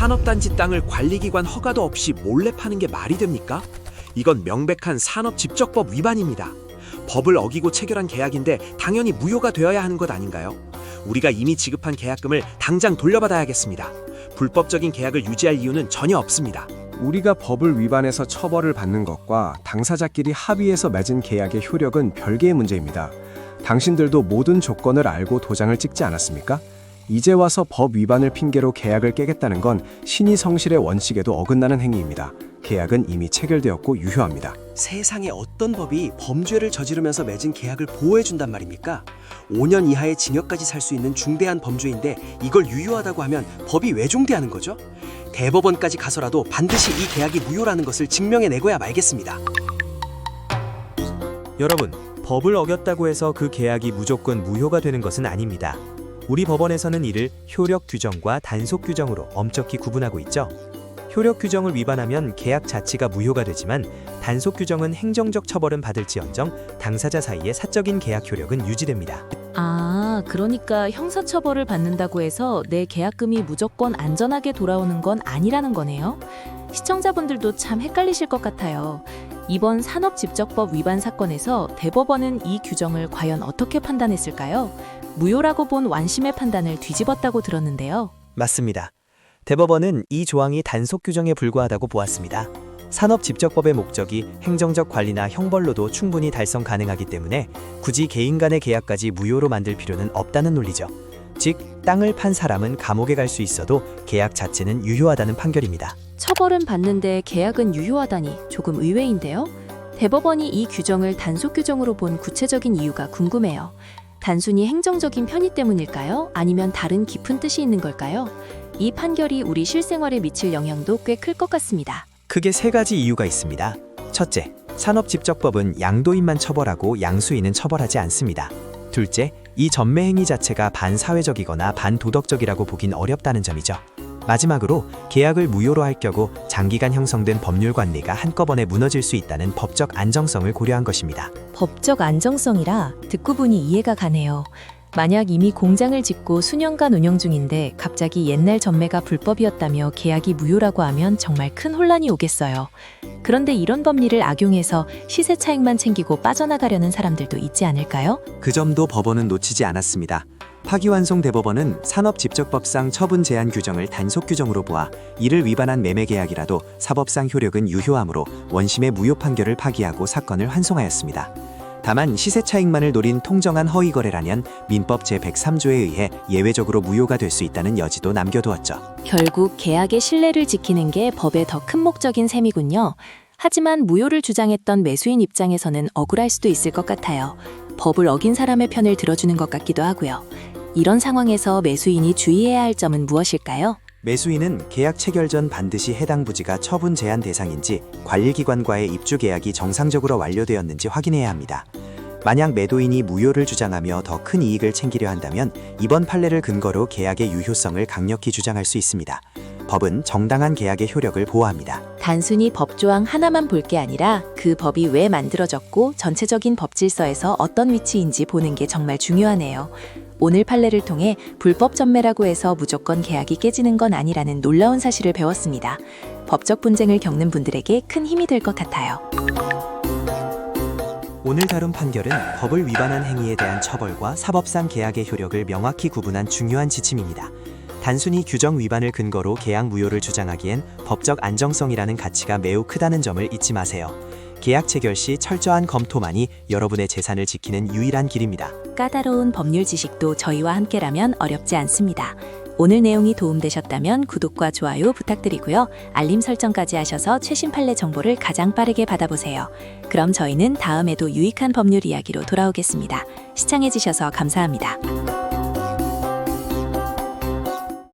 산업단지 땅을 관리기관 허가도 없이 몰래 파는 게 말이 됩니까? 이건 명백한 산업집적법 위반입니다. 법을 어기고 체결한 계약인데 당연히 무효가 되어야 하는 것 아닌가요? 우리가 이미 지급한 계약금을 당장 돌려받아야겠습니다. 불법적인 계약을 유지할 이유는 전혀 없습니다. 우리가 법을 위반해서 처벌을 받는 것과 당사자끼리 합의해서 맺은 계약의 효력은 별개의 문제입니다. 당신들도 모든 조건을 알고 도장을 찍지 않았습니까? 이제 와서 법 위반을 핑계로 계약을 깨겠다는 건 신의 성실의 원칙에도 어긋나는 행위입니다. 계약은 이미 체결되었고 유효합니다. 세상에 어떤 법이 범죄를 저지르면서 맺은 계약을 보호해준단 말입니까? 5년 이하의 징역까지 살 수 있는 중대한 범죄인데 이걸 유효하다고 하면 법이 왜 중대하는 거죠? 대법원까지 가서라도 반드시 이 계약이 무효라는 것을 증명해내고야 말겠습니다. 여러분, 법을 어겼다고 해서 그 계약이 무조건 무효가 되는 것은 아닙니다. 우리 법원에서는 이를 효력 규정과 단속 규정으로 엄격히 구분하고 있죠. 효력 규정을 위반하면 계약 자체가 무효가 되지만 단속 규정은 행정적 처벌은 받을지언정 당사자 사이의 사적인 계약 효력은 유지됩니다. 그러니까 형사처벌을 받는다고 해서 내 계약금이 무조건 안전하게 돌아오는 건 아니라는 거네요. 시청자분들도 참 헷갈리실 것 같아요. 이번 산업집적법 위반 사건에서 대법원은 이 규정을 과연 어떻게 판단했을까요? 무효라고 본 완심의 판단을 뒤집었다고 들었는데요. 맞습니다. 대법원은 이 조항이 단속 규정에 불과하다고 보았습니다. 산업집적법의 목적이 행정적 관리나 형벌로도 충분히 달성 가능하기 때문에 굳이 개인 간의 계약까지 무효로 만들 필요는 없다는 논리죠. 즉, 땅을 판 사람은 감옥에 갈 수 있어도 계약 자체는 유효하다는 판결입니다. 처벌은 받는데 계약은 유효하다니 조금 의외인데요. 대법원이 이 규정을 단속 규정으로 본 구체적인 이유가 궁금해요. 단순히 행정적인 편의 때문일까요? 아니면 다른 깊은 뜻이 있는 걸까요? 이 판결이 우리 실생활에 미칠 영향도 꽤 클 것 같습니다. 크게 세 가지 이유가 있습니다. 첫째, 산업집적법은 양도인만 처벌하고 양수인은 처벌하지 않습니다. 둘째, 이 전매 행위 자체가 반사회적이거나 반도덕적이라고 보긴 어렵다는 점이죠. 마지막으로 계약을 무효로 할 경우 장기간 형성된 법률 관리가 한꺼번에 무너질 수 있다는 법적 안정성을 고려한 것입니다. 법적 안정성이라 듣고 보니 이해가 가네요. 만약 이미 공장을 짓고 수년간 운영 중인데 갑자기 옛날 전매가 불법이었다며 계약이 무효라고 하면 정말 큰 혼란이 오겠어요. 그런데 이런 법리를 악용해서 시세 차익만 챙기고 빠져나가려는 사람들도 있지 않을까요? 그 점도 법원은 놓치지 않았습니다. 파기환송 대법원은 산업집적법상 처분 제한 규정을 단속 규정으로 보아 이를 위반한 매매 계약이라도 사법상 효력은 유효하므로 원심의 무효 판결을 파기하고 사건을 환송하였습니다. 다만 시세 차익만을 노린 통정한 허위 거래라면 민법 제103조에 의해 예외적으로 무효가 될 수 있다는 여지도 남겨두었죠. 결국 계약의 신뢰를 지키는 게 법의 더 큰 목적인 셈이군요. 하지만 무효를 주장했던 매수인 입장에서는 억울할 수도 있을 것 같아요. 법을 어긴 사람의 편을 들어주는 것 같기도 하고요. 이런 상황에서 매수인이 주의해야 할 점은 무엇일까요? 매수인은 계약 체결 전 반드시 해당 부지가 처분 제한 대상인지 관리기관과의 입주 계약이 정상적으로 완료되었는지 확인해야 합니다. 만약 매도인이 무효를 주장하며 더 큰 이익을 챙기려 한다면 이번 판례를 근거로 계약의 유효성을 강력히 주장할 수 있습니다. 법은 정당한 계약의 효력을 보호합니다. 단순히 법조항 하나만 볼 게 아니라 그 법이 왜 만들어졌고 전체적인 법 질서에서 어떤 위치인지 보는 게 정말 중요하네요. 오늘 판례를 통해 불법 전매라고 해서 무조건 계약이 깨지는 건 아니라는 놀라운 사실을 배웠습니다. 법적 분쟁을 겪는 분들에게 큰 힘이 될 것 같아요. 오늘 다룬 판결은 법을 위반한 행위에 대한 처벌과 사법상 계약의 효력을 명확히 구분한 중요한 지침입니다. 단순히 규정 위반을 근거로 계약 무효를 주장하기엔 법적 안정성이라는 가치가 매우 크다는 점을 잊지 마세요. 계약 체결 시 철저한 검토만이 여러분의 재산을 지키는 유일한 길입니다. 까다로운 법률 지식도 저희와 함께라면 어렵지 않습니다. 오늘 내용이 도움되셨다면 구독과 좋아요 부탁드리고요. 알림 설정까지 하셔서 최신 판례 정보를 가장 빠르게 받아보세요. 그럼 저희는 다음에도 유익한 법률 이야기로 돌아오겠습니다. 시청해주셔서 감사합니다.